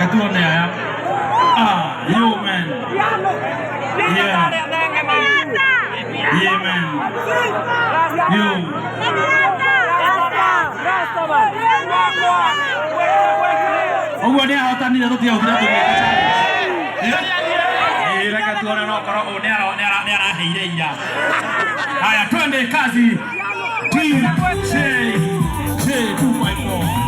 Katuan ya. You man. Yeah. Yeah man. You. Ugua ni hao tani tu tiau tu. Reka tuona no koro nera heireira. Haya twende kazi. DJ 254.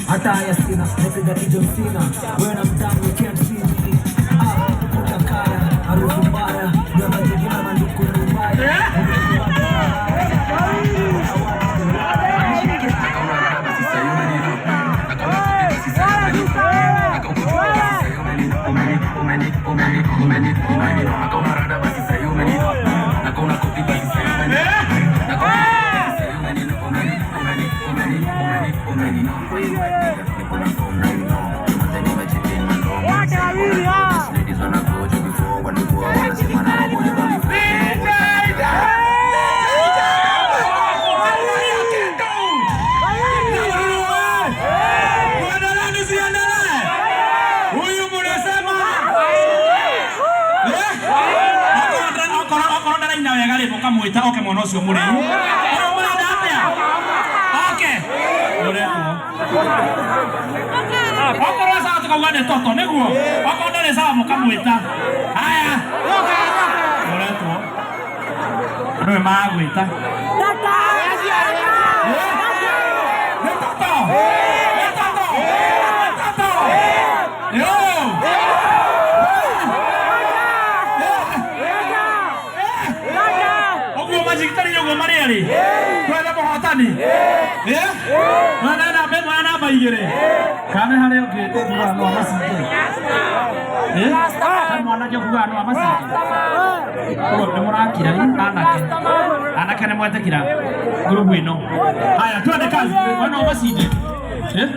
Hata yasina, napiga kijomsina. Wewe na mtamu can't see me. Utakaya, harufu mbaya. Ya majigina manduku mbaya. Kamuita oke mwana ucio muri ru mwana ndapea oke muretu okorwa sawa tukauga toto niguo okorwa ndari sawa mukamuita haya muretu ndio magwita toto Kwenda muhotani mwana be mwana baigire kane hare oke kuga no amasinde mwana ke kuga no amasinde ko ni murakira anake ne mwetekira grupu ino haya twende kazi mwana amasinde